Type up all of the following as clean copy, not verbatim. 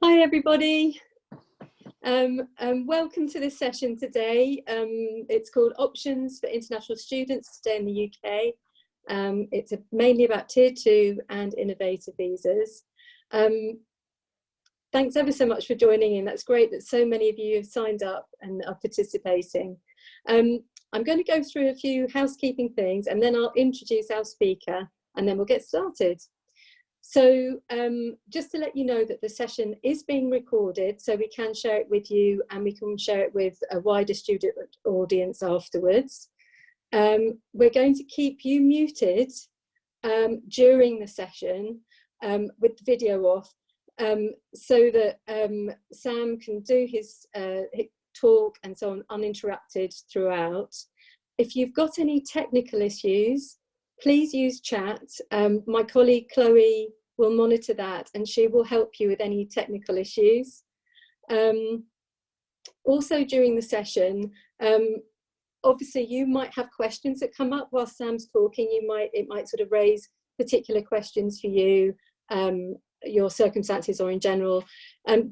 Hi everybody, welcome to this session today. It's called Options for International Students to Stay in the UK. It's mainly about Tier 2 and innovative visas. Thanks ever so much for joining in. That's great that so many of you have signed up and are participating. I'm going to go through a few housekeeping things and then I'll introduce our speaker and then we'll get started. So just to let you know that the session is being recorded, so we can share it with you and we can share it with a wider student audience afterwards. We're going to keep you muted during the session with the video off, so that Sam can do his talk and so on uninterrupted throughout. If you've got any technical issues, please use chat. My colleague Chloe will monitor that and she will help you with any technical issues. Also during the session, obviously you might have questions that come up while Sam's talking. It might sort of raise particular questions for you, your circumstances or in general.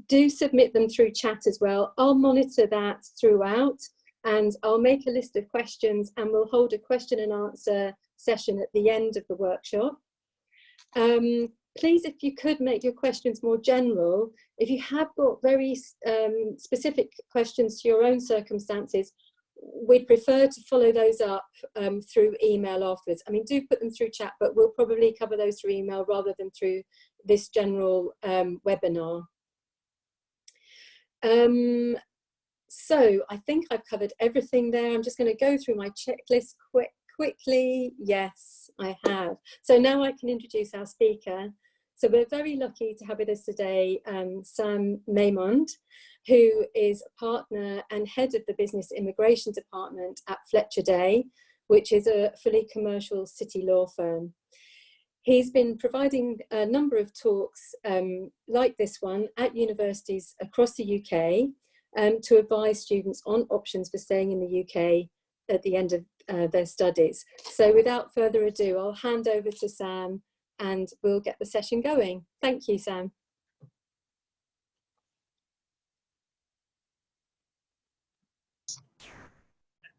Do submit them through chat as well. I'll monitor that throughout and I'll make a list of questions and we'll hold a question and answer session at the end of the workshop. Please, if you could make your questions more general. If you have got very specific questions to your own circumstances, we'd prefer to follow those up through email afterwards. I mean, do put them through chat, but we'll probably cover those through email rather than through this general webinar. So I think I've covered everything there. I'm just going to go through my checklist quickly. Yes, I have. So now I can introduce our speaker. So we're very lucky to have with us today Sam Maymand, who is a partner and head of the Business Immigration Department at Fletcher Day, which is a fully commercial city law firm. He's been providing a number of talks like this one at universities across the UK to advise students on options for staying in the UK at the end of their studies. So without further ado, I'll hand over to Sam and we'll get the session going. Thank you, Sam.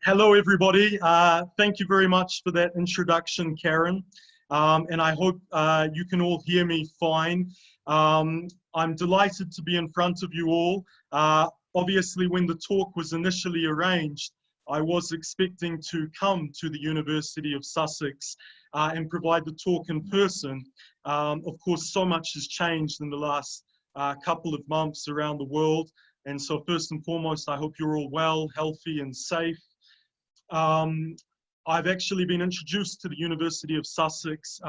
Hello, everybody. Thank you very much for that introduction, Karen. And I hope you can all hear me fine. I'm delighted to be in front of you all. Obviously, when the talk was initially arranged, I was expecting to come to the University of Sussex and provide the talk in person. Of course, so much has changed in the last couple of months around the world. And so first and foremost, I hope you're all well, healthy and safe. I've actually been introduced to the University of Sussex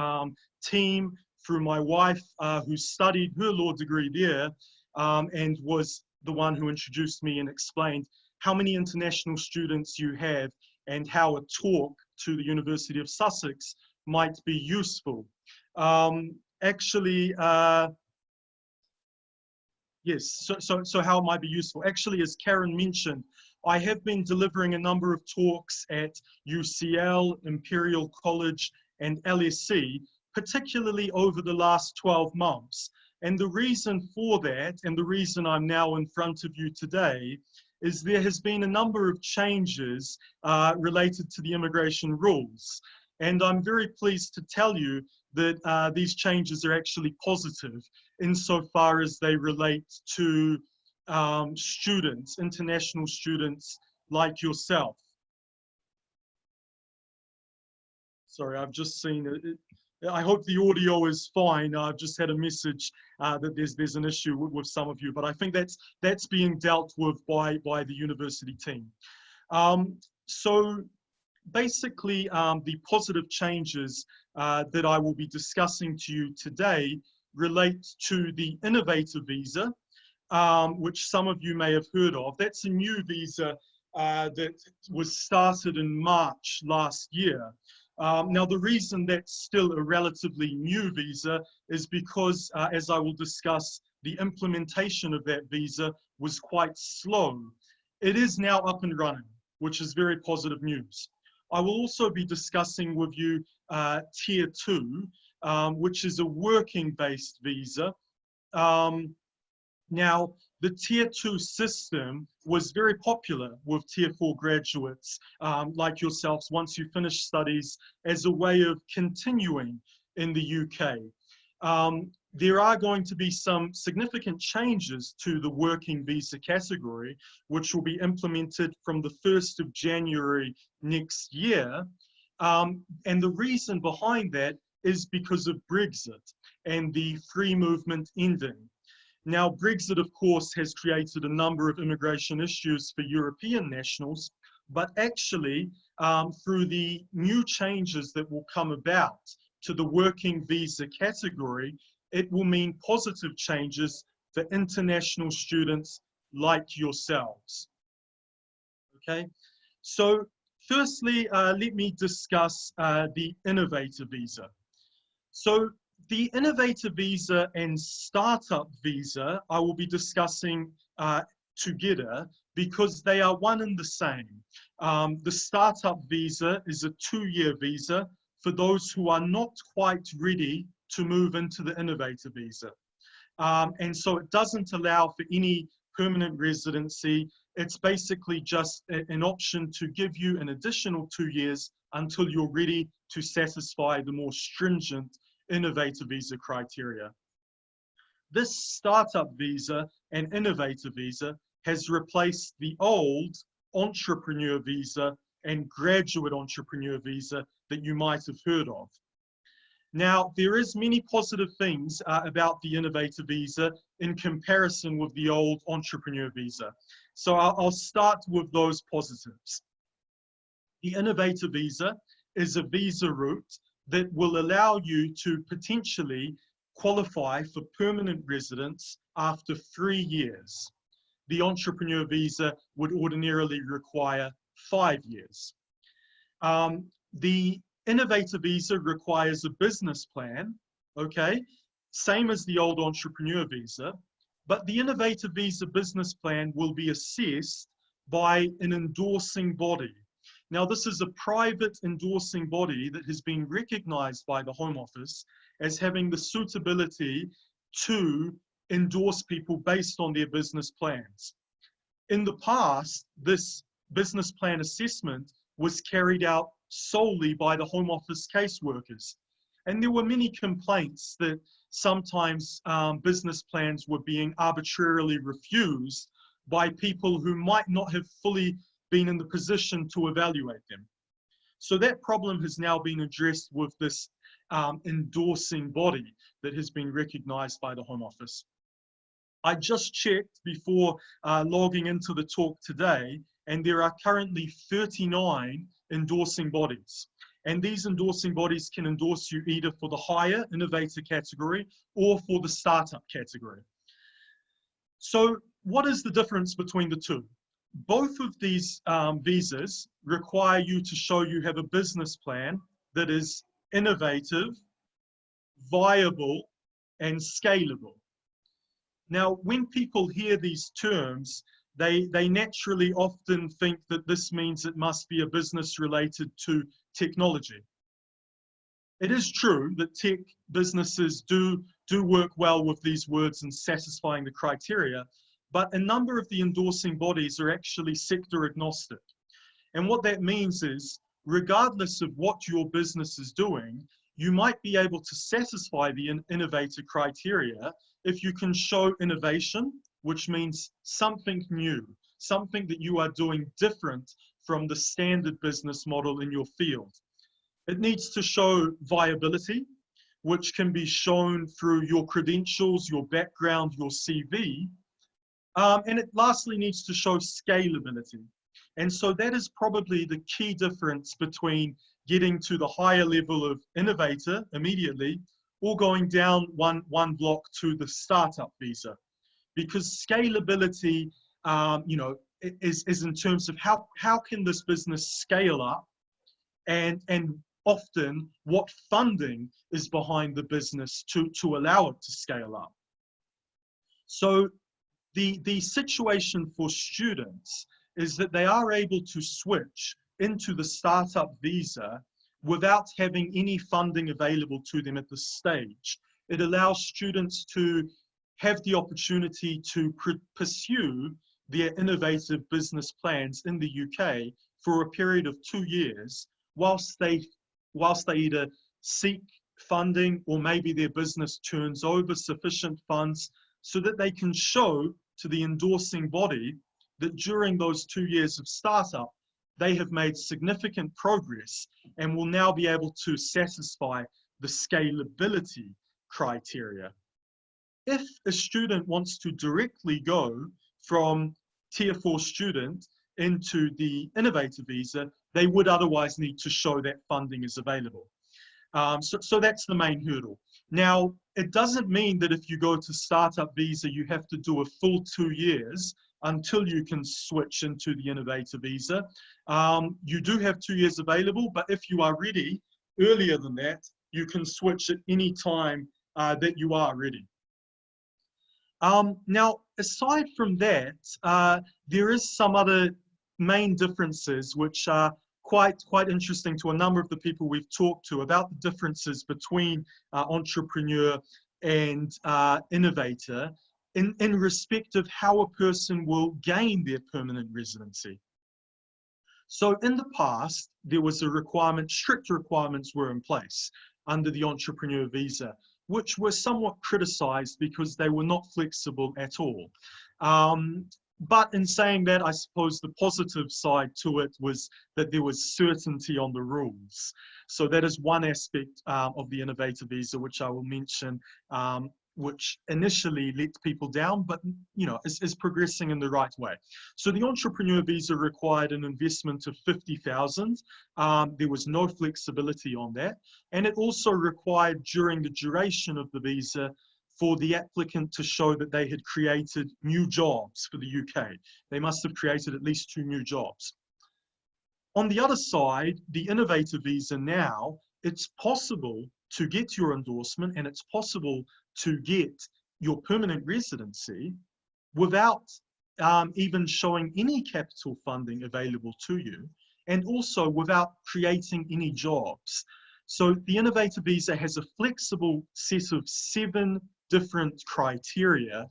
team through my wife who studied her law degree there and was the one who introduced me and explained how many international students you have and how a talk to the University of Sussex might be useful. Yes, so how it might be useful. Actually, as Karen mentioned, I have been delivering a number of talks at UCL, Imperial College and LSE, particularly over the last 12 months. And the reason for that, and the reason I'm now in front of you today, is there has been a number of changes related to the immigration rules. And I'm very pleased to tell you that these changes are actually positive insofar as they relate to students, international students like yourself. Sorry, I've just seen it. I hope the audio is fine. I've just had a message that there's an issue with some of you, but I think that's being dealt with by the university team. So basically, the positive changes that I will be discussing to you today relate to the innovator visa, which some of you may have heard of. That's a new visa that was started in March last year. Now, the reason that's still a relatively new visa is because, as I will discuss, the implementation of that visa was quite slow. It is now up and running, which is very positive news. I will also be discussing with you Tier 2, which is a working-based visa. Now, the Tier 2 system was very popular with Tier 4 graduates like yourselves once you finish studies as a way of continuing in the UK. There are going to be some significant changes to the working visa category, which will be implemented from the 1st of January next year. And the reason behind that is because of Brexit and the free movement ending. Now, Brexit, of course, has created a number of immigration issues for European nationals, but actually, through the new changes that will come about to the working visa category, it will mean positive changes for international students like yourselves. Okay, so firstly, let me discuss the innovator visa. So the innovator visa and startup visa I will be discussing together because they are one and the same. The startup visa is a 2-year visa for those who are not quite ready to move into the innovator visa. And so it doesn't allow for any permanent residency. It's basically just an option to give you an additional 2 years until you're ready to satisfy the more stringent innovator visa criteria. This startup visa and innovator visa has replaced the old entrepreneur visa and graduate entrepreneur visa that you might have heard of. Now, there is many positive things about the innovator visa in comparison with the old entrepreneur visa. So I'll start with those positives. The innovator visa is a visa route that will allow you to potentially qualify for permanent residence after 3 years. The entrepreneur visa would ordinarily require 5 years. The innovator visa requires a business plan, okay? Same as the old entrepreneur visa, but the innovator visa business plan will be assessed by an endorsing body. Now, this is a private endorsing body that has been recognized by the Home Office as having the suitability to endorse people based on their business plans. In the past, this business plan assessment was carried out solely by the Home Office caseworkers. And there were many complaints that sometimes business plans were being arbitrarily refused by people who might not have fully been in the position to evaluate them. So that problem has now been addressed with this endorsing body that has been recognized by the Home Office. I just checked before logging into the talk today, and there are currently 39 endorsing bodies. And these endorsing bodies can endorse you either for the higher innovator category or for the startup category. So what is the difference between the two? Both of these visas require you to show you have a business plan that is innovative, viable, and scalable. Now, when people hear these terms, they naturally often think that this means it must be a business related to technology. It is true that tech businesses do work well with these words and satisfying the criteria, but a number of the endorsing bodies are actually sector agnostic. And what that means is, regardless of what your business is doing, you might be able to satisfy the innovator criteria if you can show innovation, which means something new, something that you are doing different from the standard business model in your field. It needs to show viability, which can be shown through your credentials, your background, your CV. And it lastly needs to show scalability. And so that is probably the key difference between getting to the higher level of innovator immediately or going down one block to the startup visa. Because scalability, is in terms of how can this business scale up, and often what funding is behind the business to allow it to scale up. So the situation for students is that they are able to switch into the startup visa without having any funding available to them at this stage. It allows students to have the opportunity to pursue their innovative business plans in the UK for a period of 2 years, whilst they either seek funding or maybe their business turns over sufficient funds so that they can show to the endorsing body that during those 2 years of startup, they have made significant progress and will now be able to satisfy the scalability criteria. If a student wants to directly go from Tier 4 student into the innovator visa, they would otherwise need to show that funding is available. So that's the main hurdle. Now, it doesn't mean that if you go to startup visa, you have to do a full 2 years until you can switch into the innovator visa. You do have 2 years available, but if you are ready earlier than that, you can switch at any time that you are ready. Now, aside from that, there is some other main differences which are quite interesting to a number of the people we've talked to about the differences between entrepreneur and innovator in respect of how a person will gain their permanent residency. So in the past, there was a requirement, strict requirements were in place under the entrepreneur visa, which were somewhat criticized because they were not flexible at all. But in saying that, I suppose the positive side to it was that there was certainty on the rules. So that is one aspect of the innovator visa, which I will mention, which initially let people down, but is progressing in the right way. So the entrepreneur visa required an investment of 50,000. There was no flexibility on that. And it also required during the duration of the visa for the applicant to show that they had created new jobs for the UK. They must have created at least 2 new jobs. On the other side, the innovator visa now, it's possible to get your endorsement and it's possible to get your permanent residency without even showing any capital funding available to you, and also without creating any jobs. So the innovator visa has a flexible set of 7 different criteria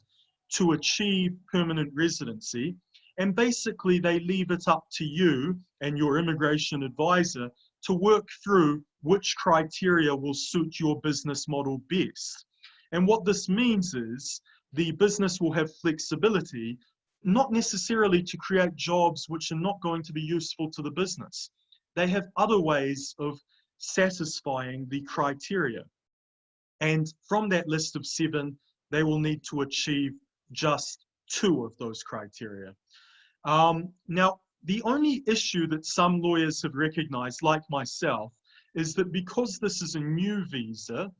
to achieve permanent residency. And basically they leave it up to you and your immigration advisor to work through which criteria will suit your business model best. And what this means is the business will have flexibility, not necessarily to create jobs which are not going to be useful to the business. They have other ways of satisfying the criteria. And from that list of 7, they will need to achieve just 2 of those criteria. Now, the only issue that some lawyers have recognized, like myself, is that because this is a new visa,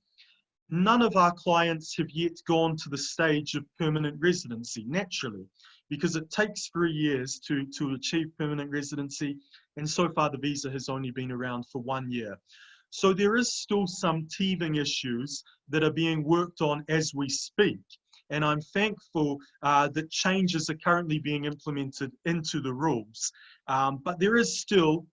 none of our clients have yet gone to the stage of permanent residency, naturally, because it takes 3 years to achieve permanent residency, and so far the visa has only been around for 1 year. So there is still some teething issues that are being worked on as we speak. And I'm thankful that changes are currently being implemented into the rules. But there is still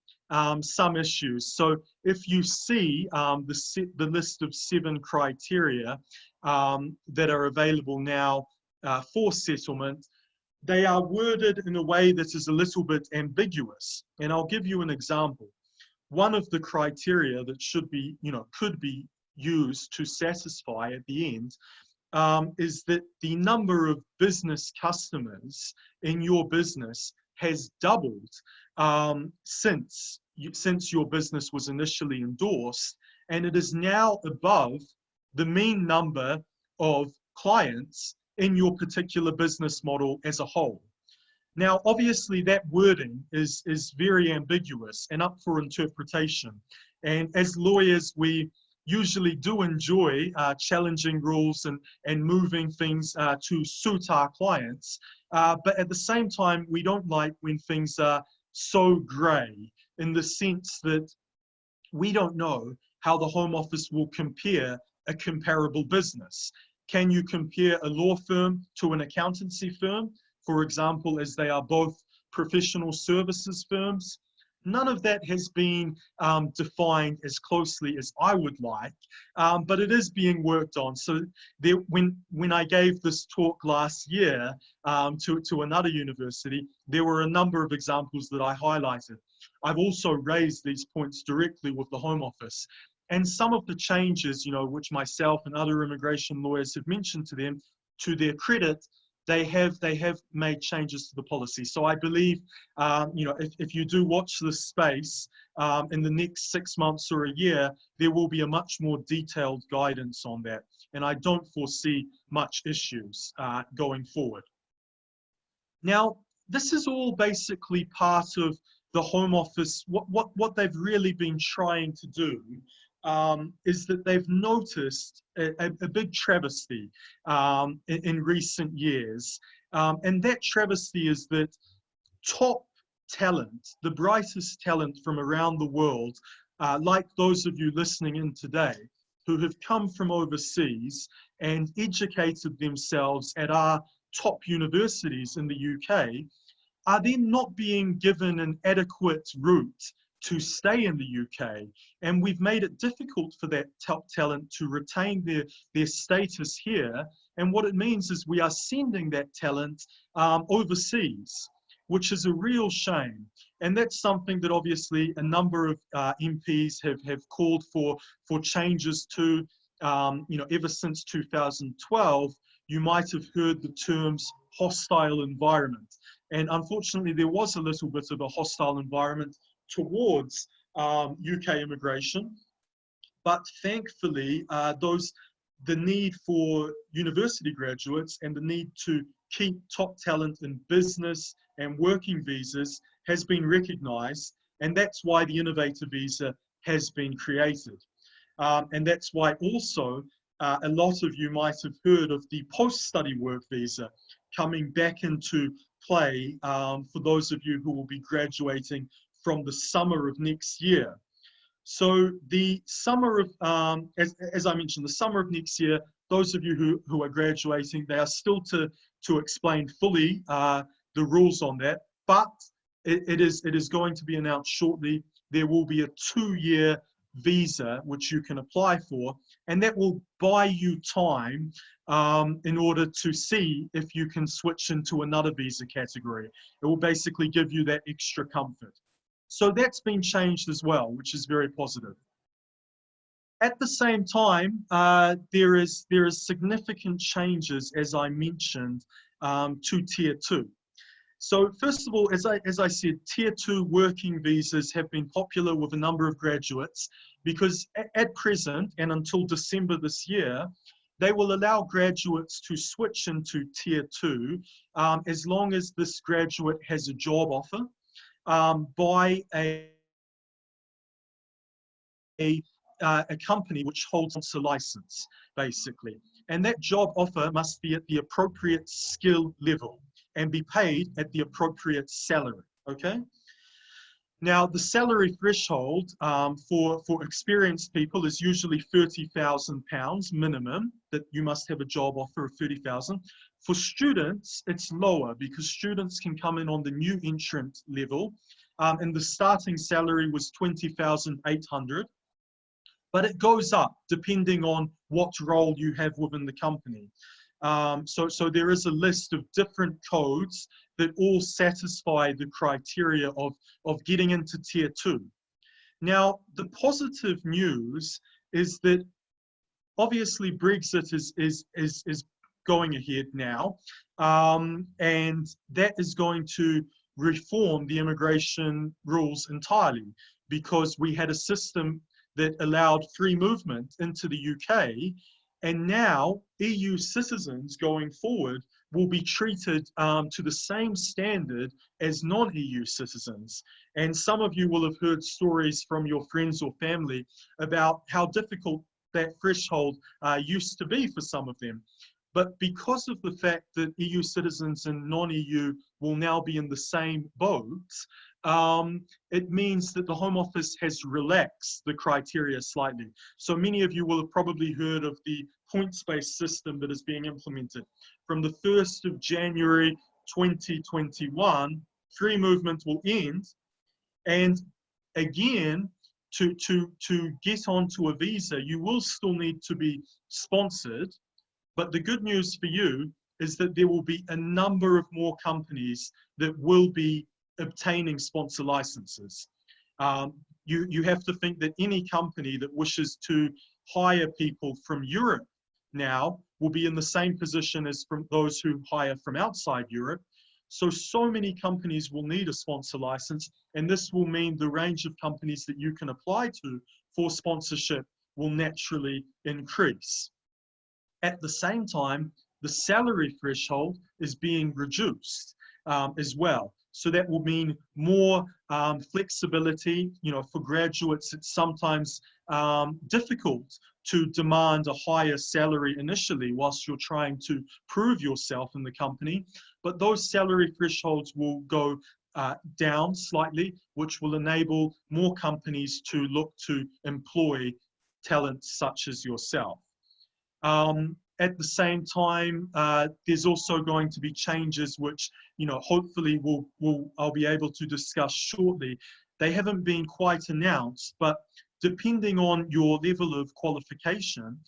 some issues. So if you see the list of 7 criteria that are available now for settlement, they are worded in a way that is a little bit ambiguous. And I'll give you an example. One of the criteria that should be, could be used to satisfy at the end is that the number of business customers in your business has doubled since your business was initially endorsed, and it is now above the mean number of clients in your particular business model as a whole. Now, obviously, that wording is very ambiguous and up for interpretation. And as lawyers, we usually do enjoy challenging rules and moving things to suit our clients. But at the same time, we don't like when things are so grey, in the sense that we don't know how the Home Office will compare a comparable business. Can you compare a law firm to an accountancy firm, for example, as they are both professional services firms? None of that has been defined as closely as I would like, but it is being worked on. So there, when I gave this talk last year to another university, there were a number of examples that I highlighted. I've also raised these points directly with the Home Office. And some of the changes, you know, which myself and other immigration lawyers have mentioned to them, to their credit, they have made changes to the policy. So I believe, you know, if you do watch this space in the next 6 months or a year, there will be a much more detailed guidance on that. And I don't foresee much issues going forward. Now, this is all basically part of the Home Office. What they've really been trying to do is that they've noticed a big travesty in recent years. And that travesty is that top talent, the brightest talent from around the world, like those of you listening in today, who have come from overseas and educated themselves at our top universities in the UK, are then not being given an adequate route to stay in the UK. And we've made it difficult for that top talent to retain their status here. And what it means is we are sending that talent overseas, which is a real shame. And that's something that obviously a number of MPs have called for changes to. You know, ever since 2012, you might have heard the terms hostile environment. And unfortunately, there was a little bit of a hostile environment towards UK immigration. But thankfully, the need for university graduates and the need to keep top talent in business and working visas has been recognized. And that's why the Innovator Visa has been created. And that's why also a lot of you might have heard of the post-study work visa coming back into play for those of you who will be graduating from the summer of next year. So the summer of, as I mentioned, the summer of next year, those of you who are graduating, they are still to explain fully the rules on that, but it is going to be announced shortly. There will be a 2-year visa which you can apply for, and that will buy you time in order to see if you can switch into another visa category. It will basically give you that extra comfort. So that's been changed as well, which is very positive. At the same time, there is significant changes, as I mentioned, to Tier 2. So first of all, as I said, Tier 2 working visas have been popular with a number of graduates because at present and until December this year, they will allow graduates to switch into Tier 2 as long as this graduate has a job offer by a company which holds a license, basically. And that job offer must be at the appropriate skill level and be paid at the appropriate salary, okay? Now, the salary threshold for experienced people is usually £30,000 minimum, that you must have a job offer of 30,000. For students, it's lower because students can come in on the new entrant level, and the starting salary was 20,800. But it goes up depending on what role you have within the company. So there is a list of different codes that all satisfy the criteria of getting into Tier 2. Now, the positive news is that obviously Brexit is going ahead now, and that is going to reform the immigration rules entirely, because we had a system that allowed free movement into the UK, and now EU citizens going forward will be treated to the same standard as non-EU citizens. And some of you will have heard stories from your friends or family about how difficult that threshold used to be for some of them. But because of the fact that EU citizens and non-EU will now be in the same boat, it means that the Home Office has relaxed the criteria slightly. So many of you will have probably heard of the points-based system that is being implemented. From the 1st of January 2021, free movement will end, and Again, to get onto a visa, you will still need to be sponsored. But the good news for you is that there will be a number of more companies that will be obtaining sponsor licenses. You have to think that any company that wishes to hire people from Europe now will be in the same position as from those who hire from outside Europe. So many companies will need a sponsor license, and this will mean the range of companies that you can apply to for sponsorship will naturally increase. At the same time, the salary threshold is being reduced as well. So that will mean more flexibility. You know, for graduates, it's sometimes difficult to demand a higher salary initially whilst you're trying to prove yourself in the company. But those salary thresholds will go down slightly, which will enable more companies to look to employ talents such as yourself. At the same time, there's also going to be changes which, you know, hopefully I'll be able to discuss shortly. They haven't been quite announced, but depending on your level of qualification,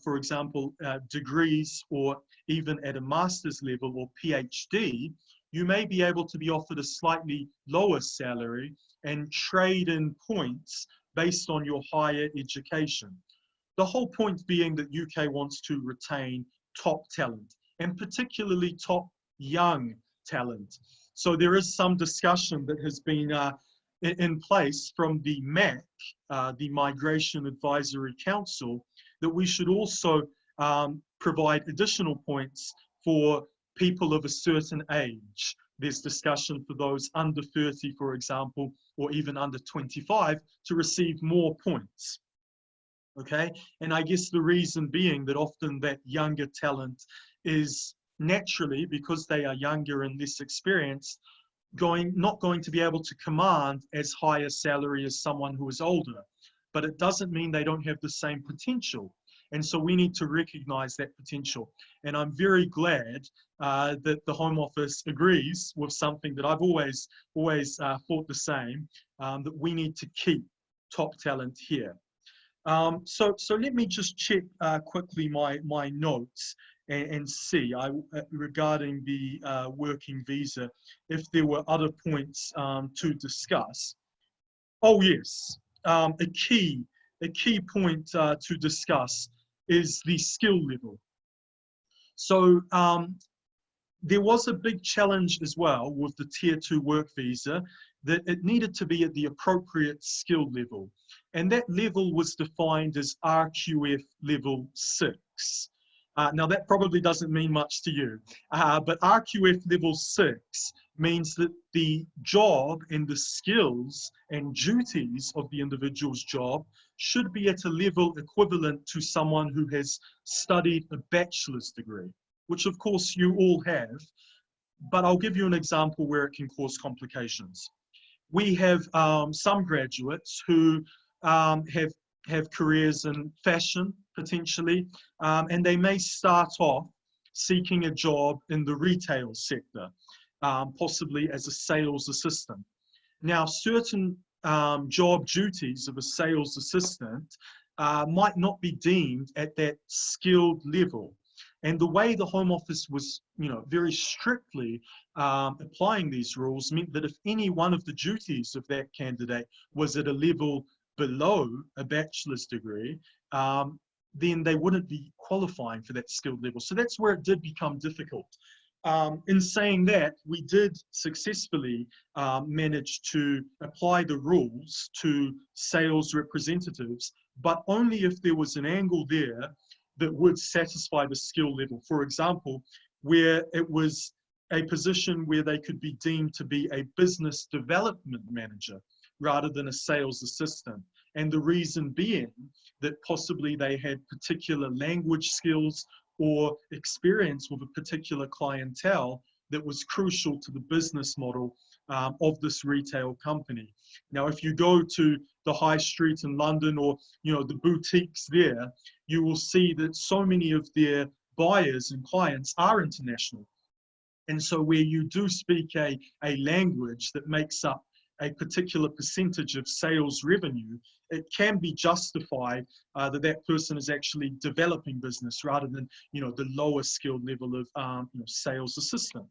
for example, degrees or even at a master's level or PhD, you may be able to be offered a slightly lower salary and trade in points based on your higher education. The whole point being that UK wants to retain top talent, and particularly top young talent. So there is some discussion that has been in place from the MAC, the Migration Advisory Council, that we should also provide additional points for people of a certain age. There's discussion for those under 30, for example, or even under 25 to receive more points. Okay, and I guess the reason being that often that younger talent is naturally, because they are younger and less experienced, not going to be able to command as high a salary as someone who is older. But it doesn't mean they don't have the same potential. And so we need to recognize that potential. And I'm very glad that the Home Office agrees with something that I've always thought the same, that we need to keep top talent here. So let me just check quickly my notes and see regarding the working visa, if there were other points to discuss. Oh yes, a key point to discuss is the skill level. So there was a big challenge as well with the Tier 2 work visa, that it needed to be at the appropriate skill level. And that level was defined as RQF level 6. Now that probably doesn't mean much to you, but RQF level 6 means that the job and the skills and duties of the individual's job should be at a level equivalent to someone who has studied a bachelor's degree, which of course you all have, but I'll give you an example where it can cause complications. We have some graduates who have careers in fashion, potentially, and they may start off seeking a job in the retail sector, possibly as a sales assistant. Now, certain job duties of a sales assistant might not be deemed at that skilled level. And the way the Home Office was, very strictly applying these rules meant that if any one of the duties of that candidate was at a level below a bachelor's degree, then they wouldn't be qualifying for that skilled level. So that's where it did become difficult. In saying that, we did successfully manage to apply the rules to sales representatives, but only if there was an angle there that would satisfy the skill level. For example, where it was a position where they could be deemed to be a business development manager rather than a sales assistant. And the reason being that possibly they had particular language skills or experience with a particular clientele that was crucial to the business model of this retail company. Now, if you go to the high street in London or the boutiques there, you will see that so many of their buyers and clients are international. And so where you do speak a language that makes up a particular percentage of sales revenue, it can be justified that that person is actually developing business rather than, the lower skilled level of sales assistant.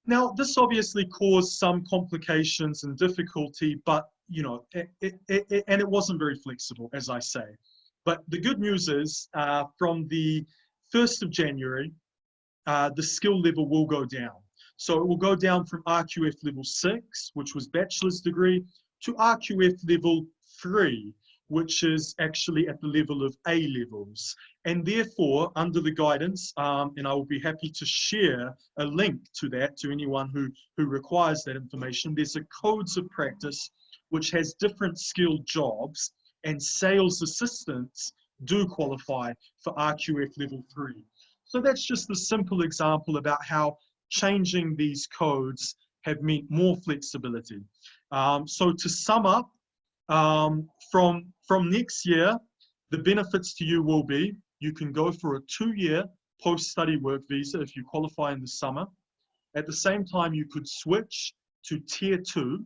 Now, this obviously caused some complications and difficulty, but and it wasn't very flexible, as I say. But the good news is, from the 1st of January, the skill level will go down. So it will go down from RQF level 6, which was bachelor's degree, to RQF level 3, which is actually at the level of A levels. And therefore, under the guidance, and I will be happy to share a link to that to anyone who requires that information, there's a codes of practice which has different skilled jobs, and sales assistants do qualify for RQF level 3. So that's just a simple example about how changing these codes have meant more flexibility. So to sum up, from next year, the benefits to you will be, you can go for a 2-year post-study work visa if you qualify in the summer. At the same time, you could switch to Tier 2,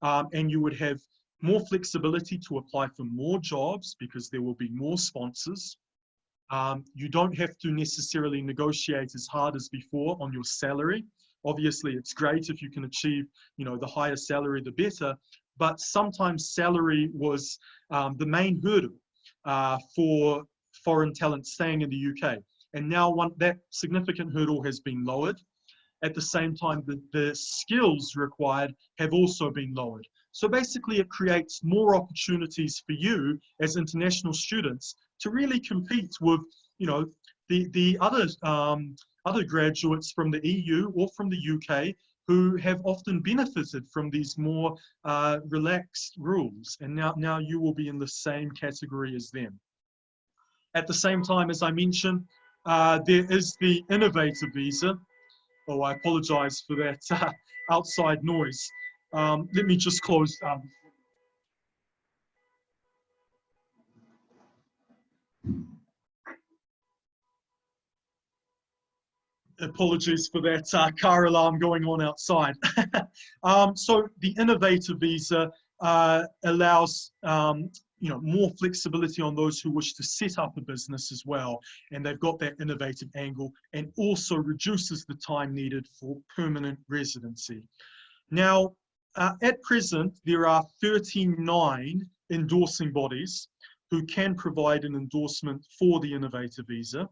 and you would have more flexibility to apply for more jobs because there will be more sponsors. You don't have to necessarily negotiate as hard as before on your salary. Obviously, it's great if you can achieve, the higher salary, the better. But sometimes salary was the main hurdle for foreign talent staying in the UK. And now that significant hurdle has been lowered. At the same time, the skills required have also been lowered. So basically, it creates more opportunities for you as international students to really compete with, the other graduates from the EU or from the UK who have often benefited from these more relaxed rules. And now you will be in the same category as them. At the same time, as I mentioned, there is the innovator visa. Oh, I apologize for that outside noise. Let me just close. Apologies for that car alarm going on outside. So the innovator visa allows more flexibility on those who wish to set up a business as well, and they've got that innovative angle, and also reduces the time needed for permanent residency. Now, at present, there are 39 endorsing bodies who can provide an endorsement for the innovator visa.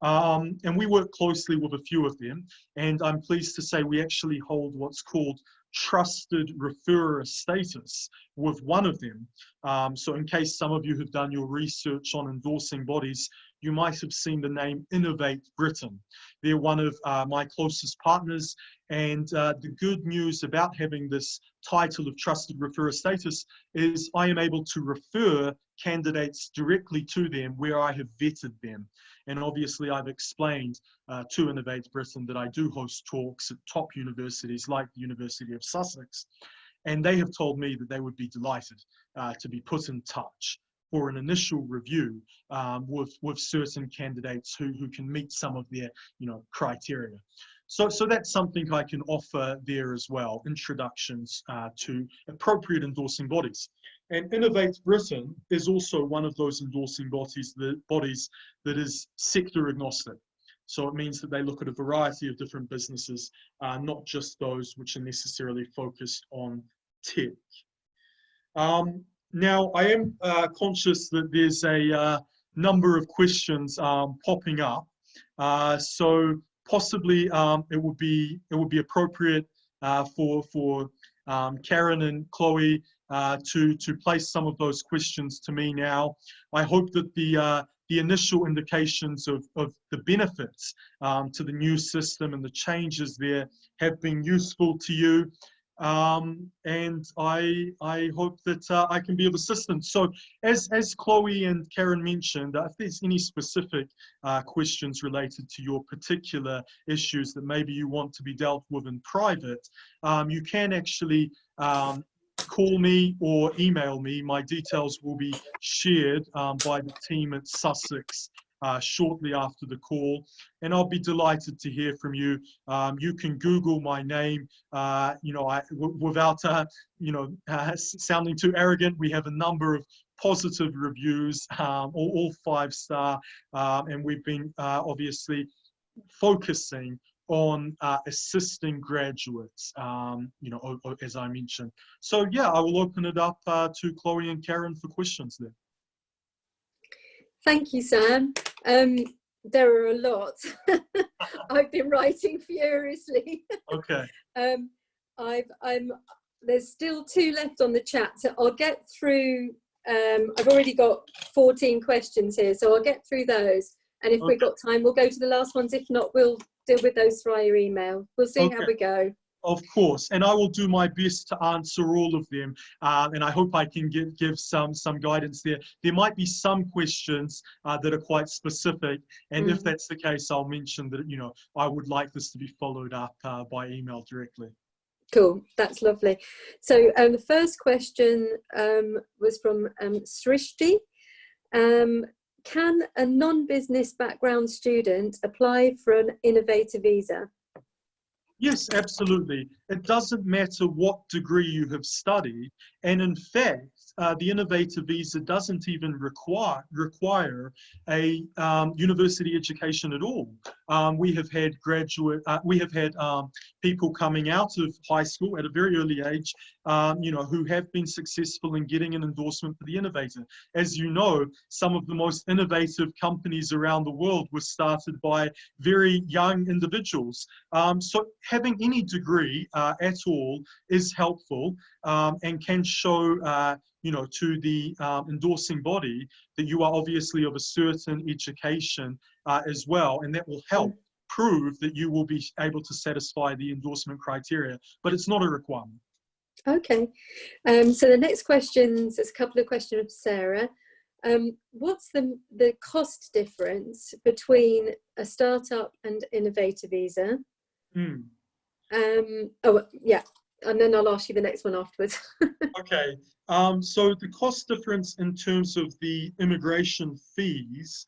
And we work closely with a few of them, and I'm pleased to say we actually hold what's called trusted referrer status with one of them. So in case some of you have done your research on endorsing bodies, you might have seen the name Innovate Britain. They're one of my closest partners, and the good news about having this title of trusted referrer status is I am able to refer candidates directly to them where I have vetted them. And obviously I've explained to Innovate Britain that I do host talks at top universities like the University of Sussex, and they have told me that they would be delighted to be put in touch for an initial review with certain candidates who can meet some of their criteria. So that's something I can offer there as well, introductions to appropriate endorsing bodies. And Innovate Britain is also one of those endorsing bodies that is sector agnostic. So it means that they look at a variety of different businesses, not just those which are necessarily focused on tech. Now, I am conscious that there's a number of questions popping up. So possibly it would be appropriate for Karen and Chloe to place some of those questions to me now. I hope that the initial indications of the benefits to the new system and the changes there have been useful to you. And I hope that I can be of assistance. So as Chloe and Karen mentioned, if there's any specific questions related to your particular issues that maybe you want to be dealt with in private, you can actually call me or email me. My details will be shared by the team at Sussex shortly after the call, and I'll be delighted to hear from you. You can Google my name, without sounding too arrogant. We have a number of positive reviews, all 5-star, and we've been obviously focusing on assisting graduates, as I mentioned. So yeah, I will open it up to Chloe and Karen for questions there. Thank you, Sam. There are a lot. I've been writing furiously. Okay. There's still 2 left on the chat, so I'll get through. I've already got 14 questions here, so I'll get through those. And if we've got time, we'll go to the last ones. If not, we'll deal with those via email. We'll see how we go. Of course, and I will do my best to answer all of them, and I hope I can give some guidance there. There might be some questions that are quite specific, and if that's the case, I'll mention that I would like this to be followed up by email directly. Cool, that's lovely. So the first question was from Srishti. Can a non-business background student apply for an innovator visa? Yes, absolutely. It doesn't matter what degree you have studied, and in fact, the innovator visa doesn't even require a university education at all. We have had people coming out of high school at a very early age, who have been successful in getting an endorsement for the innovator. As you know, some of the most innovative companies around the world were started by very young individuals. So having any degree at all is helpful, and can show to the endorsing body that you are obviously of a certain education as well, and that will help prove that you will be able to satisfy the endorsement criteria, but it's not a requirement. Okay, so the next questions, there's a couple of questions of Sarah. What's the cost difference between a startup and innovator visa? And then I'll ask you the next one afterwards. Okay, so the cost difference in terms of the immigration fees,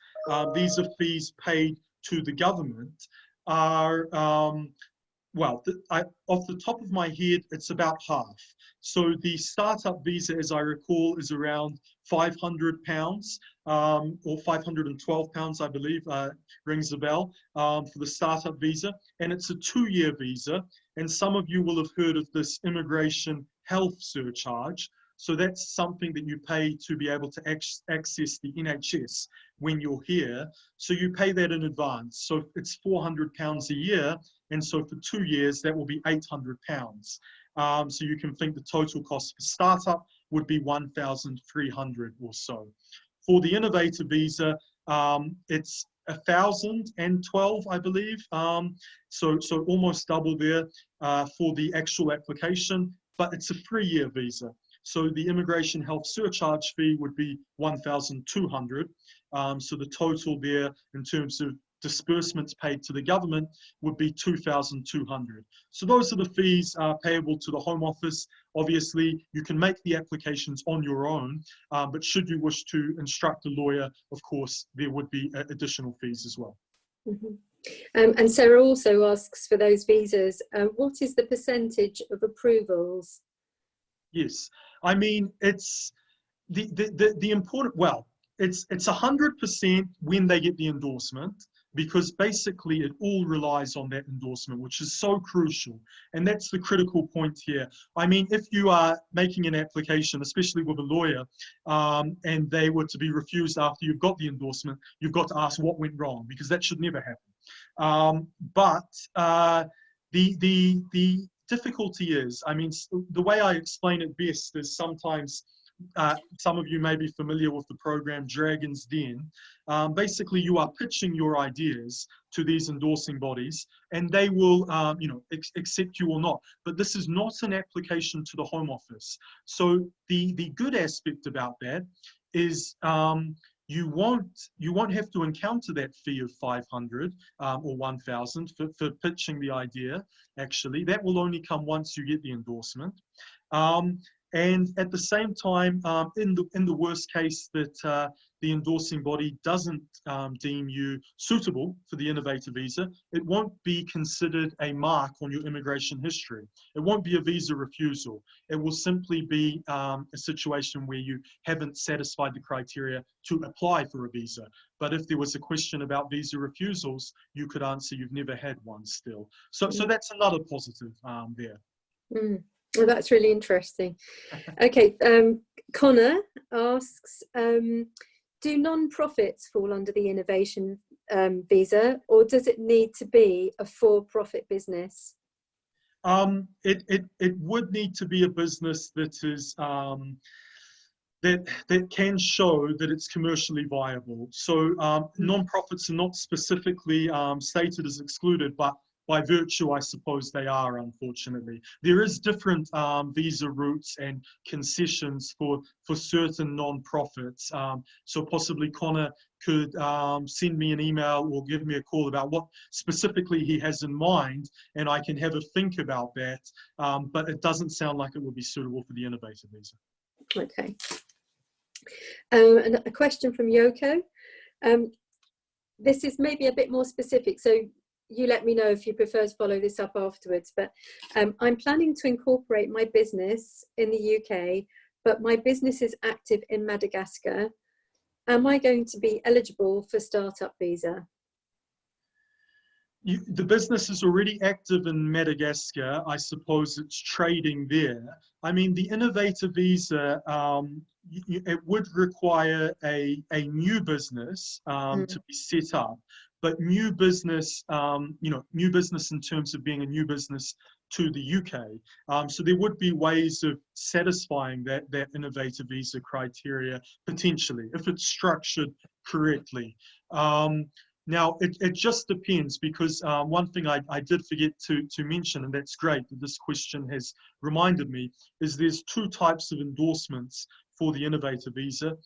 these are fees paid to the government, are, off the top of my head, it's about half. So the startup visa, as I recall, is around £500, or £512, I believe, rings a bell, for the startup visa. And it's a 2-year visa. And some of you will have heard of this immigration health surcharge. So that's something that you pay to be able to access the NHS when you're here. So you pay that in advance. So it's £400 a year. And so for 2 years, that will be £800. So you can think the total cost for startup would be 1,300 or so. For the innovator visa, it's 1,012, I believe. So almost double there for the actual application, but it's a 3-year visa. So the immigration health surcharge fee would be 1,200. So the total there in terms of disbursements paid to the government would be 2,200. So those are the fees payable to the Home Office. Obviously, you can make the applications on your own, but should you wish to instruct a lawyer, of course, there would be additional fees as well. And Sarah also asks for those visas, what is the percentage of approvals? Yes, I mean, it's the important, well, it's 100% when they get the endorsement, because basically it all relies on that endorsement, which is so crucial. And that's the critical point here. I mean, if you are making an application, especially with a lawyer, and they were to be refused after you've got the endorsement, you've got to ask what went wrong, because that should never happen. The difficulty is, I mean, the way I explain it best is sometimes, some of you may be familiar with the program Dragon's Den. Basically, you are pitching your ideas to these endorsing bodies, and they will, accept you or not. But this is not an application to the Home Office. So the good aspect about that is you won't have to encounter that fee of 500 or 1,000 for pitching the idea. Actually, that will only come once you get the endorsement. And at the same time, in the worst case that the endorsing body doesn't deem you suitable for the innovator visa, it won't be considered a mark on your immigration history. It won't be a visa refusal. It will simply be a situation where you haven't satisfied the criteria to apply for a visa. But if there was a question about visa refusals, you could answer you've never had one still. So that's another positive there. Mm. Well, that's really interesting. Okay, Connor asks, do non-profits fall under the innovation visa, or does it need to be a for-profit business? It would need to be a business that is that can show that it's commercially viable. So non-profits are not specifically stated as excluded, but by virtue, I suppose they are, unfortunately. There is different visa routes and concessions for certain non-profits. So possibly Connor could send me an email or give me a call about what specifically he has in mind, and I can have a think about that. But it doesn't sound like it would be suitable for the innovator visa. Okay. And a question from Yoko. This is maybe a bit more specific, so you let me know if you prefer to follow this up afterwards, but I'm planning to incorporate my business in the UK, but my business is active in Madagascar. Am I going to be eligible for startup visa? The business is already active in Madagascar. I suppose it's trading there. I mean, the innovator visa, it would require a new business to be set up. But new business, new business in terms of being a new business to the UK. So there would be ways of satisfying that innovator visa criteria potentially, if it's structured correctly. Now, it just depends, because one thing I did forget to mention, and that's great that this question has reminded me, is there's two types of endorsements for the innovator visa.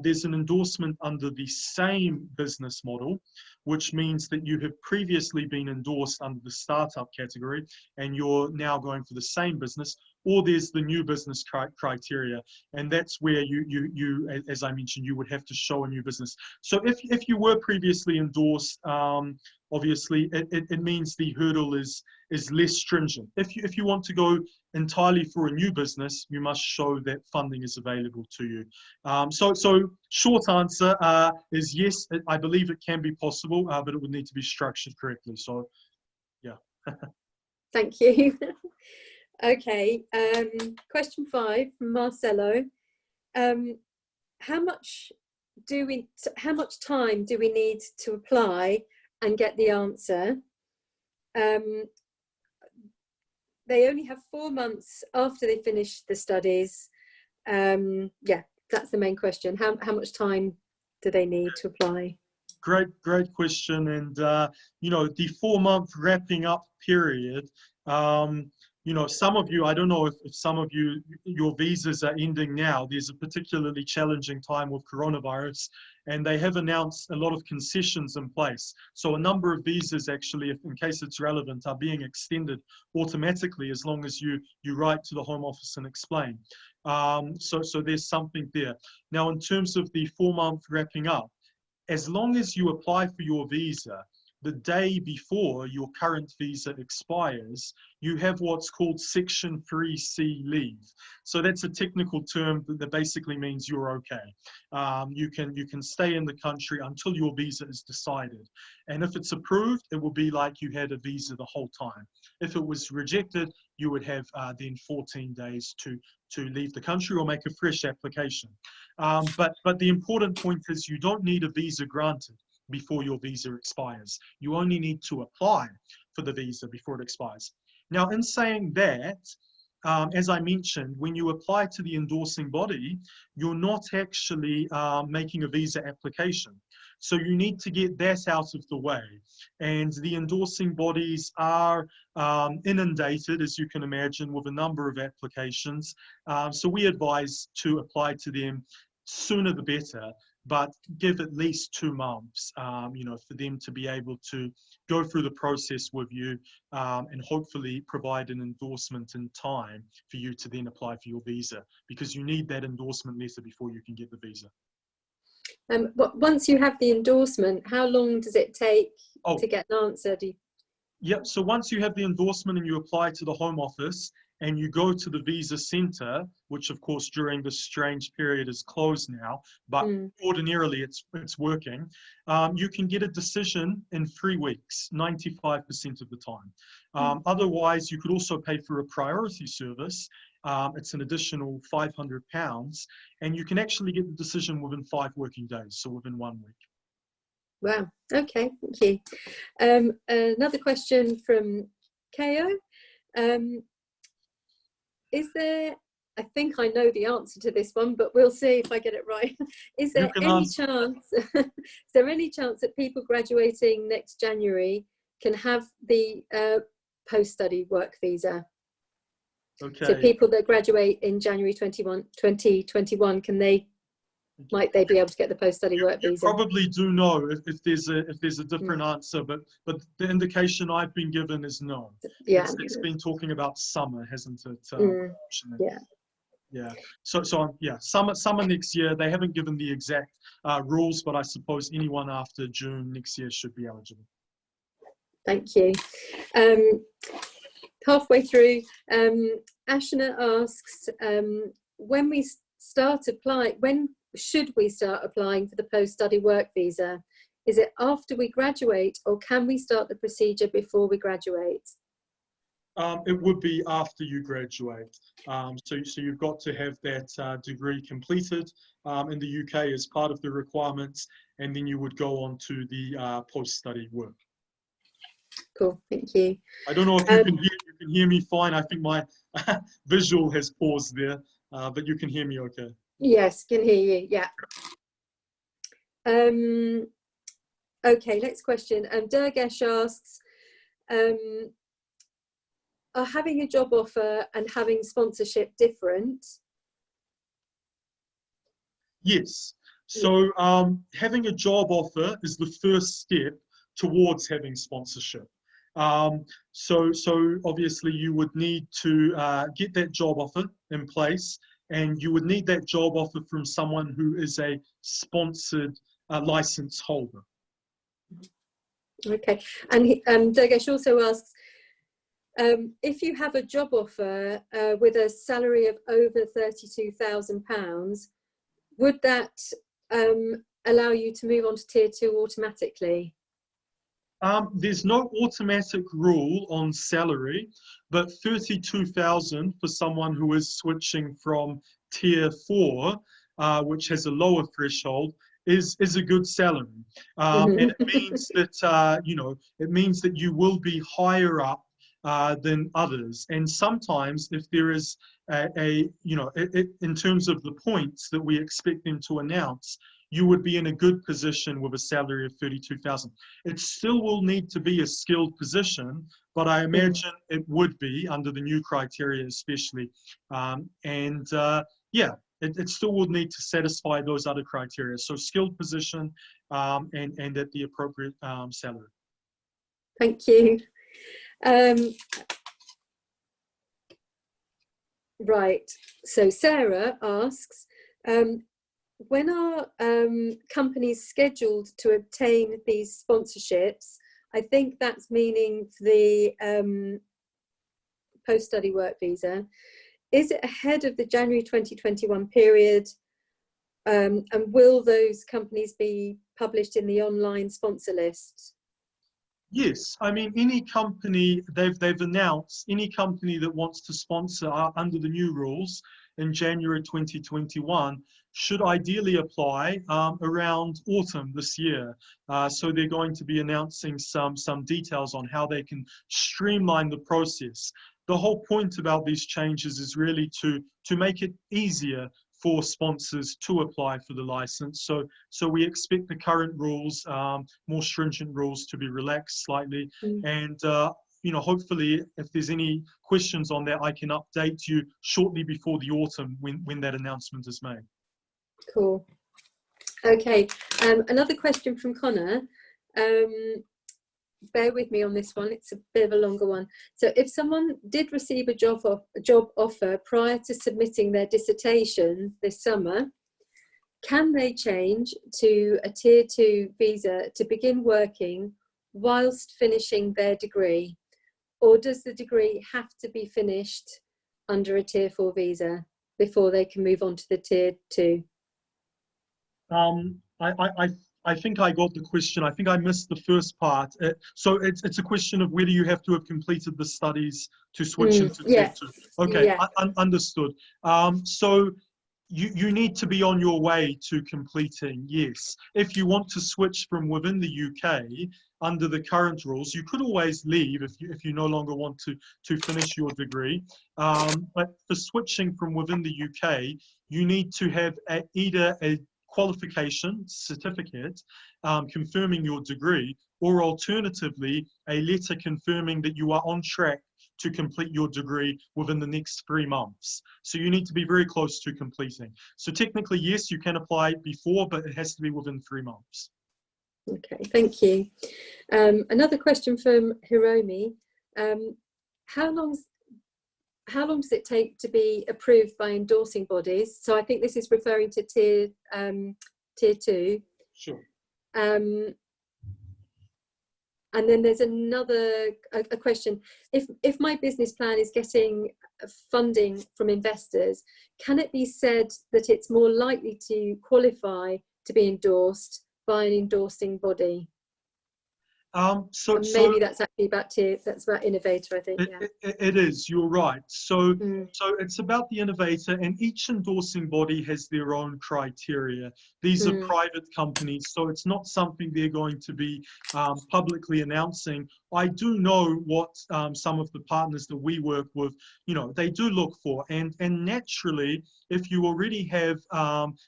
There's an endorsement under the same business model, which means that you have previously been endorsed under the startup category and you're now going for the same business, or there's the new business criteria, and that's where you, as I mentioned, you would have to show a new business. So if you were previously endorsed, obviously it means the hurdle is less stringent. If you want to go entirely for a new business, you must show that funding is available to you. So short answer is yes, I believe it can be possible, but it would need to be structured correctly. So yeah. Thank you. Okay, question 5 from Marcelo. How much time do we need to apply and get the answer? They only have 4 months after they finish the studies. Yeah, that's the main question. How much time do they need to apply? Great question. And the 4-month wrapping up period, some of you, I don't know if some of you, your visas are ending now. There's a particularly challenging time with coronavirus, and they have announced a lot of concessions in place. So a number of visas actually, in case it's relevant, are being extended automatically as long as you write to the Home Office and explain. So there's something there. Now, in terms of the 4-month wrapping up, as long as you apply for your visa the day before your current visa expires, you have what's called Section 3C leave. So that's a technical term that basically means you're okay. You can stay in the country until your visa is decided. And if it's approved, it will be like you had a visa the whole time. If it was rejected, you would have then 14 days to leave the country or make a fresh application. But the important point is you don't need a visa granted before your visa expires. You only need to apply for the visa before it expires. Now, in saying that, as I mentioned, when you apply to the endorsing body, you're not actually making a visa application. So you need to get that out of the way. And the endorsing bodies are inundated, as you can imagine, with a number of applications. So we advise to apply to them sooner the better, but give at least 2 months, for them to be able to go through the process with you, and hopefully provide an endorsement in time for you to then apply for your visa, because you need that endorsement letter before you can get the visa. Once you have the endorsement, how long does it take to get an answer? Yep, so once you have the endorsement and you apply to the Home Office and you go to the visa centre, which of course during this strange period is closed now, but ordinarily it's working, you can get a decision in 3 weeks, 95% of the time. Otherwise, you could also pay for a priority service. It's an additional £500, and you can actually get the decision within 5 working days, so within 1 week. Wow, okay, thank you. Another question from Ko. Is there, I think I know the answer to this one, but we'll see if I get it right. Is there any chance, is there any chance that people graduating next January can have the post-study work visa? Okay. So people that graduate in January 2021, might they be able to get the post-study work visa? You probably do know if there's a different answer, but the indication I've been given is no. Yeah, it's been talking about summer, hasn't it? Yeah. Yeah. So yeah, summer next year. They haven't given the exact rules, but I suppose anyone after June next year should be eligible. Thank you. Halfway through, Ashna asks, when should we start applying for the post-study work visa? Is it after we graduate, or can we start the procedure before we graduate? It would be after you graduate. So you've got to have that degree completed in the UK as part of the requirements, and then you would go on to the post-study work. Cool, thank you. I don't know if you can hear me fine. I think my visual has paused there, but you can hear me okay. Yes, can hear you, yeah. Okay, next question. Durgesh asks, are having a job offer and having sponsorship different? Yes. So having a job offer is the first step towards having sponsorship. So obviously you would need to get that job offer in place, and you would need that job offer from someone who is a sponsored license holder. Okay, and Durgesh also asks, if you have a job offer with a salary of over £32,000, would that allow you to move on to Tier 2 automatically? There's no automatic rule on salary, but 32,000 for someone who is switching from Tier 4, which has a lower threshold, is a good salary. And it means that it means that you will be higher up than others. And sometimes, if there is in terms of the points that we expect them to announce, you would be in a good position with a salary of 32,000. It still will need to be a skilled position, but I imagine it would be under the new criteria, especially. It still would need to satisfy those other criteria. So skilled position and at the appropriate salary. Thank you. Right. So Sarah asks, when are companies scheduled to obtain these sponsorships? I think that's meaning for the post-study work visa. Is it ahead of the January 2021 period? And will those companies be published in the online sponsor list? Yes, I mean, any company, they've announced, any company that wants to sponsor under the new rules in January 2021 should ideally apply around autumn this year. So they're going to be announcing some details on how they can streamline the process. The whole point about these changes is really to make it easier for sponsors to apply for the license. So we expect the current rules, more stringent rules, to be relaxed slightly. And hopefully, if there's any questions on that, I can update you shortly before the autumn when that announcement is made. Cool. Okay, another question from Connor. Bear with me on this one, it's a bit of a longer one. So if someone did receive a job offer prior to submitting their dissertation this summer, can they change to a Tier 2 visa to begin working whilst finishing their degree? Or does the degree have to be finished under a Tier 4 visa before they can move on to the Tier 2? I think I got the question. I think I missed the first part. So it's a question of whether you have to have completed the studies to switch into Tier 2. Okay, yeah. Understood. So you need to be on your way to completing, yes. If you want to switch from within the UK, under the current rules, you could always leave if you no longer want to finish your degree. But for switching from within the UK, you need to have either a qualification certificate confirming your degree, or alternatively, a letter confirming that you are on track to complete your degree within the next 3 months. So you need to be very close to completing. So technically, yes, you can apply before, but it has to be within 3 months. Okay, thank you. Another question from Hiromi. How long does it take to be approved by endorsing bodies? So I think this is referring to tier 2. Sure. And then there's another a question. If my business plan is getting funding from investors, can it be said that it's more likely to qualify to be endorsed by an endorsing body? Maybe that's actually that's about innovator, I think. It is, you're right. So it's about the innovator, and each endorsing body has their own criteria. These are private companies, so it's not something they're going to be publicly announcing. I do know what some of the partners that we work with, they do look for, and naturally, if you already have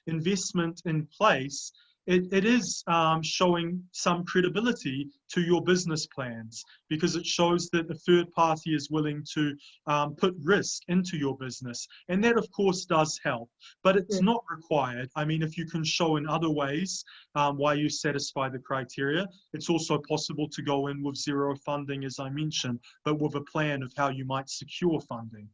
investment in place, it is showing some credibility to your business plans, because it shows that a third party is willing to put risk into your business. And that, of course, does help, but it's not required. I mean, if you can show in other ways why you satisfy the criteria, it's also possible to go in with zero funding, as I mentioned, but with a plan of how you might secure funding.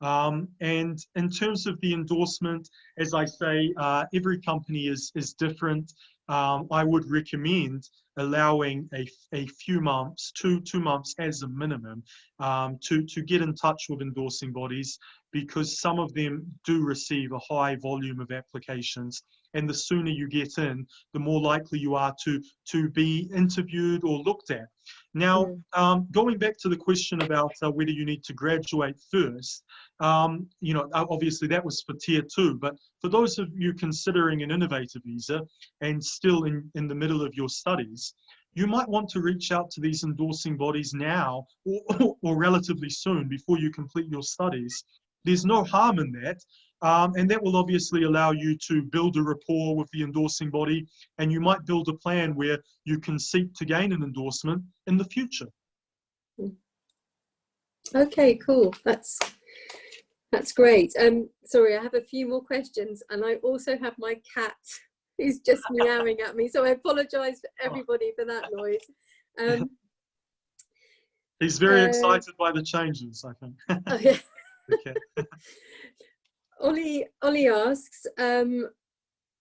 And in terms of the endorsement, as I say, every company is different. I would recommend allowing a few months, two months as a minimum, to get in touch with endorsing bodies, because some of them do receive a high volume of applications. And the sooner you get in, the more likely you are to be interviewed or looked at. Now, going back to the question about whether you need to graduate first, obviously that was for Tier 2, but for those of you considering an innovator visa and still in the middle of your studies, you might want to reach out to these endorsing bodies now or relatively soon before you complete your studies. There's no harm in that. And that will obviously allow you to build a rapport with the endorsing body, and you might build a plan where you can seek to gain an endorsement in the future. Okay, cool. That's great. Sorry, I have a few more questions, and I also have my cat who's just meowing at me, so I apologise for everybody for that noise. He's very excited by the changes, I think. Oh, yeah. Okay. Ollie asks,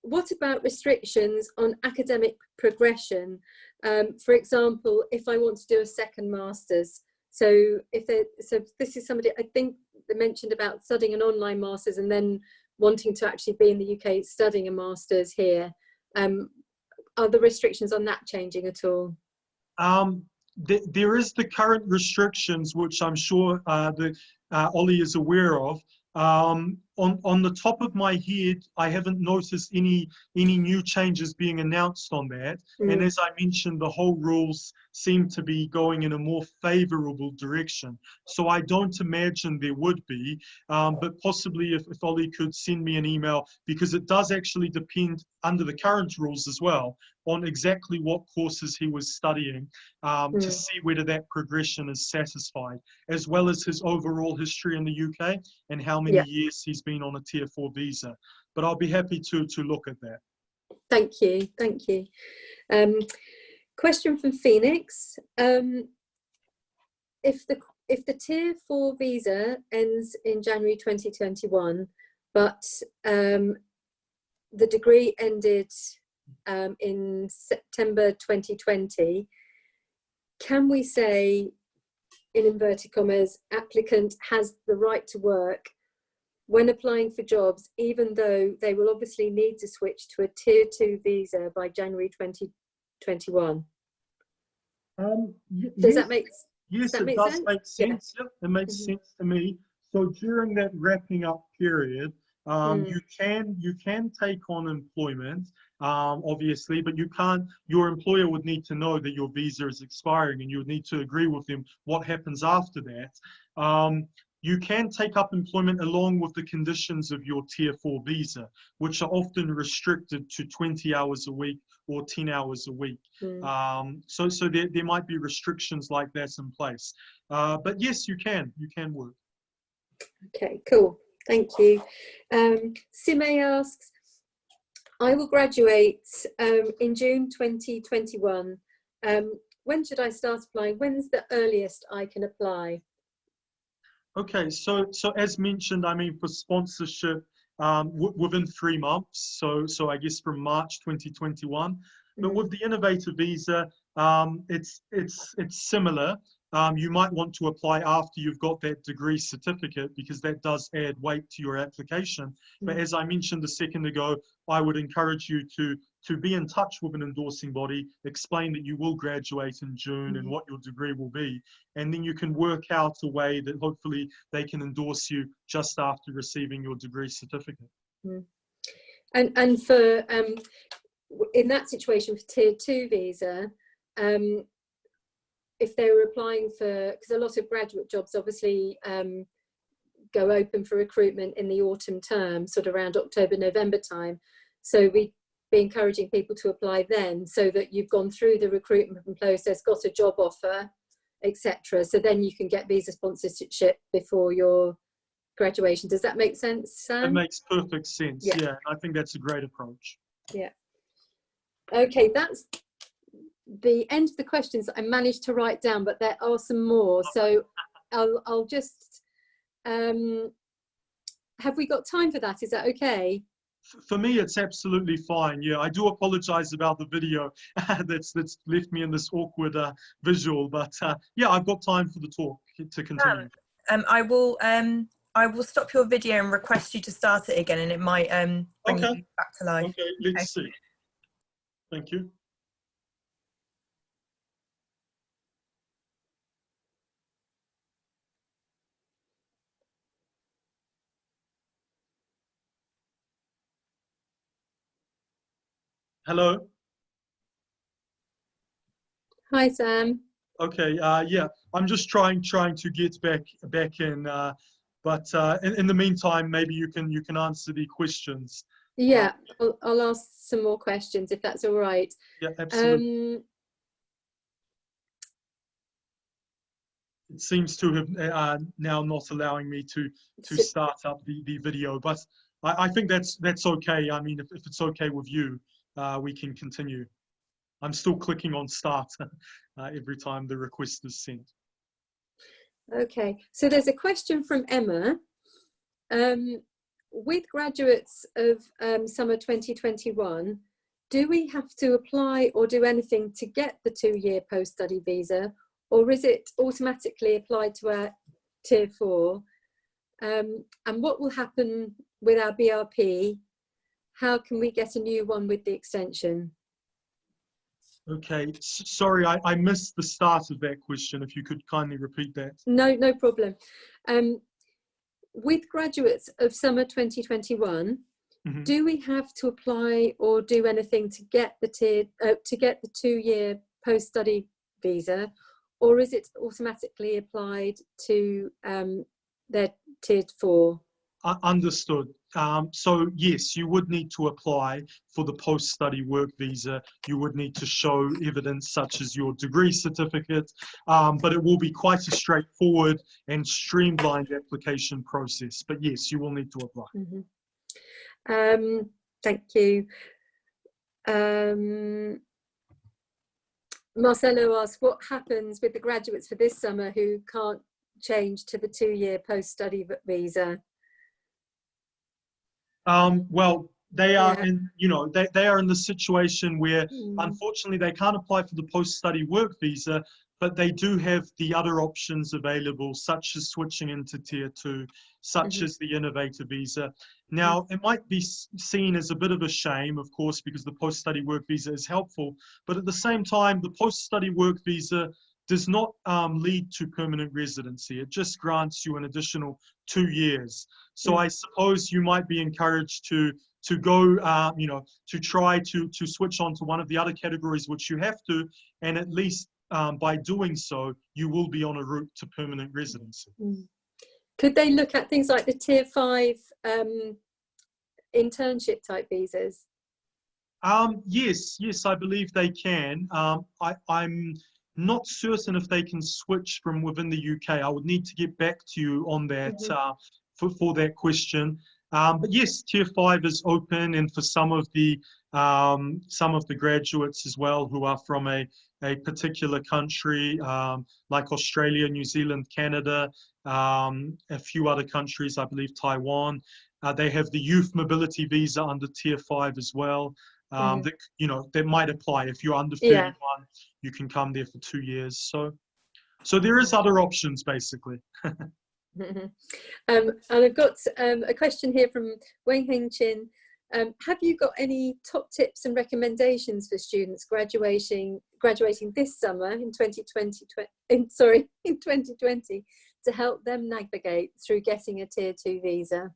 what about restrictions on academic progression? For example, if I want to do a second master's, so this is somebody, I think they mentioned about studying an online master's and then wanting to actually be in the UK studying a master's here. Are the restrictions on that changing at all? There is the current restrictions, which I'm sure Ollie is aware of. On the top of my head, I haven't noticed any new changes being announced on that. And as I mentioned, the whole rules seem to be going in a more favorable direction. So I don't imagine there would be, but possibly if Ollie could send me an email, because it does actually depend under the current rules as well on exactly what courses he was studying, to see whether that progression is satisfied, as well as his overall history in the UK and how many years he's been on a Tier 4 visa. But I'll be happy to look at that. Thank you, thank you. Question from Phoenix. If the Tier 4 visa ends in January 2021, but the degree ended in September 2020, can we say, in inverted commas, applicant has the right to work when applying for jobs, even though they will obviously need to switch to a Tier 2 visa by January 2021? Does that make sense? Yes, it does make sense. Yeah. It makes sense to me. So during that wrapping up period, you can take on employment, obviously, but you can't. Your employer would need to know that your visa is expiring, and you would need to agree with them what happens after that. You can take up employment along with the conditions of your Tier 4 visa, which are often restricted to 20 hours a week or 10 hours a week. So there might be restrictions like that in place. But yes, you can work. Okay, cool. Thank you. Sime asks, I will graduate in June 2021. When should I start applying? When's the earliest I can apply? Okay, so as mentioned, I mean, for sponsorship, within 3 months. So I guess from March 2021. But with the innovator visa, it's similar. You might want to apply after you've got that degree certificate, because that does add weight to your application. But as I mentioned a second ago, I would encourage you to be in touch with an endorsing body, explain that you will graduate in June and what your degree will be, and then you can work out a way that hopefully they can endorse you just after receiving your degree certificate. And for in that situation for Tier 2 visa, if they were applying for, because a lot of graduate jobs obviously go open for recruitment in the autumn term, sort of around October, November time. So we'd be encouraging people to apply then, so that you've gone through the recruitment process, got a job offer, etc. So then you can get visa sponsorship before your graduation. Does that make sense, Sam? It makes perfect sense. Yeah, I think that's a great approach. Yeah. Okay, that's the end of the questions that I managed to write down, but there are some more. So I'll just, have we got time for that? Is that okay? For me, it's absolutely fine. Yeah, I do apologize about the video that's left me in this awkward visual, but yeah, I've got time for the talk to continue. I will stop your video and request you to start it again, and it might bring you back to life. Okay, let's see. Thank you. Hello. Hi, Sam. Okay. Yeah, I'm just trying to get back in, but in the meantime, maybe you can answer the questions. Yeah, I'll ask some more questions if that's all right. Yeah, absolutely. It seems to have now not allowing me to start up the video, but I think that's okay. I mean, if it's okay with you, we can continue. I'm still clicking on start every time the request is sent. Okay, so there's a question from Emma. With graduates of summer 2021, do we have to apply or do anything to get the 2-year post-study visa, or is it automatically applied to our Tier 4? And what will happen with our BRP? How can we get a new one with the extension? Okay, sorry, I missed the start of that question. If you could kindly repeat that. No problem. With graduates of summer 2021, do we have to apply or do anything to get the 2-year post-study visa, or is it automatically applied to their Tier 4? Understood. So yes, you would need to apply for the post-study work visa. You would need to show evidence such as your degree certificate, but it will be quite a straightforward and streamlined application process. But yes, you will need to apply. Thank you. Marcelo asks, what happens with the graduates for this summer who can't change to the 2-year post-study visa? Well, they are in, they are in the situation where unfortunately they can't apply for the post-study work visa, but they do have the other options available, such as switching into tier 2, such as the innovator visa. Now, it might be seen as a bit of a shame, of course, because the post-study work visa is helpful, but at the same time, the post-study work visa does not lead to permanent residency. It just grants you an additional 2 years. So I suppose you might be encouraged to go, to try to switch on to one of the other categories, which you have to, and at least by doing so, you will be on a route to permanent residency. Could they look at things like the tier 5 internship type visas? Yes, I believe they can. I'm not certain if they can switch from within the UK. I would need to get back to you on that for that question. But yes, tier 5 is open, and for some of the graduates as well who are from a particular country, like Australia, New Zealand, Canada, a few other countries, I believe Taiwan. They have the youth mobility visa under tier 5 as well. That might apply. If you're under 31, you can come there for 2 years. So there is other options, basically. And I've got a question here from Wei Heng Chin. Have you got any top tips and recommendations for students graduating this summer in 2020 to help them navigate through getting a tier 2 visa?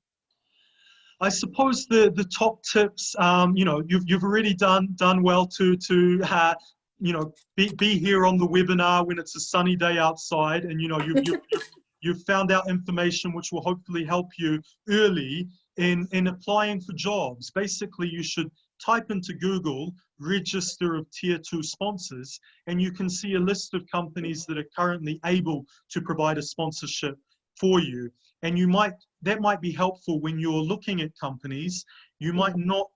I suppose the top tips, you've already done well to be here on the webinar when it's a sunny day outside, and you've found out information which will hopefully help you early in applying for jobs. Basically, you should type into Google register of tier 2 sponsors, and you can see a list of companies that are currently able to provide a sponsorship for you. And that might be helpful when you're looking at companies. You might not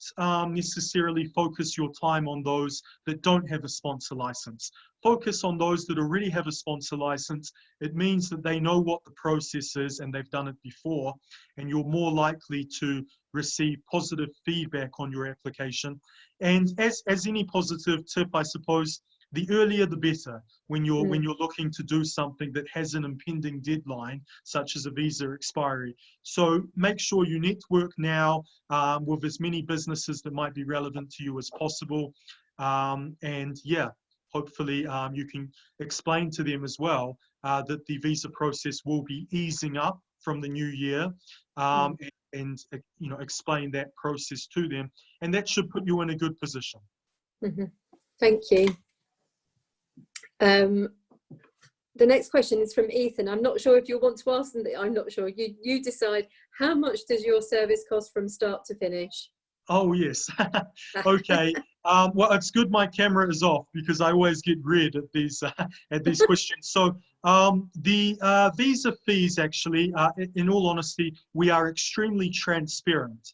necessarily focus your time on those that don't have a sponsor license. Focus on those that already have a sponsor license. It means that they know what the process is and they've done it before, and you're more likely to receive positive feedback on your application. And as any positive tip, I suppose, the earlier the better when you're looking to do something that has an impending deadline, such as a visa expiry. So make sure you network now with as many businesses that might be relevant to you as possible. And yeah, hopefully you can explain to them as well that the visa process will be easing up from the new year, and explain that process to them, and that should put you in a good position. Thank you. The next question is from Ethan. I'm not sure if you want to ask them. I'm not sure. You decide. How much does your service cost from start to finish? Oh, yes. Okay. Well, it's good my camera is off because I always get red at these questions. So the visa fees, actually, in all honesty, we are extremely transparent,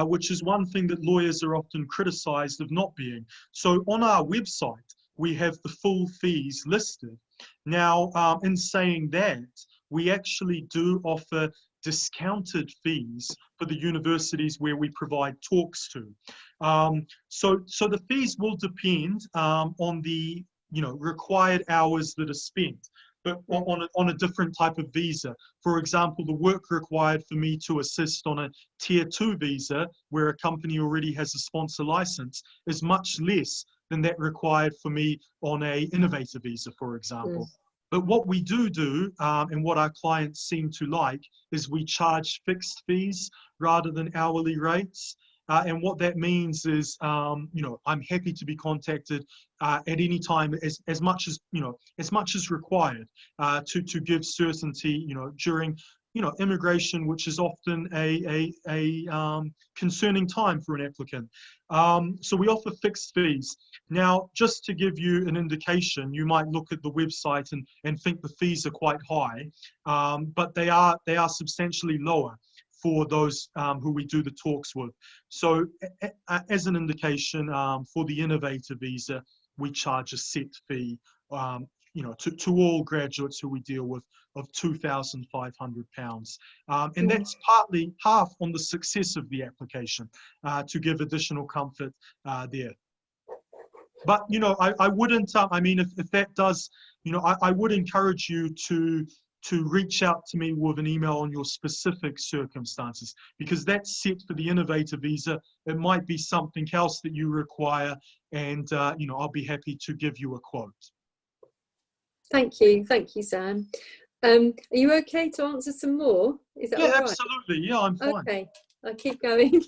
which is one thing that lawyers are often criticized of not being. So on our website, we have the full fees listed. Now, in saying that, we actually do offer discounted fees for the universities where we provide talks to. So the fees will depend on the required hours that are spent, but on a different type of visa. For example, the work required for me to assist on a tier 2 visa, where a company already has a sponsor license, is much less than that required for me on a innovator visa, for example. But what we do, and what our clients seem to like, is we charge fixed fees rather than hourly rates. And what that means is, I'm happy to be contacted at any time, as much as required, to give certainty, during immigration, which is often a concerning time for an applicant. So we offer fixed fees. Now, just to give you an indication, you might look at the website and think the fees are quite high, but they are substantially lower. for those who we do the talks with. So as an indication, for the innovator visa, we charge a set fee, to all graduates who we deal with, of £2,500. And that's partly half on the success of the application, to give additional comfort there. But, I wouldn't, if that does, I would encourage you to reach out to me with an email on your specific circumstances, because that's set for the innovator visa. It might be something else that you require, and, I'll be happy to give you a quote. Thank you, Sam. Are you okay to answer some more? Is that all right? Absolutely. Yeah, I'm fine. Okay, I'll keep going.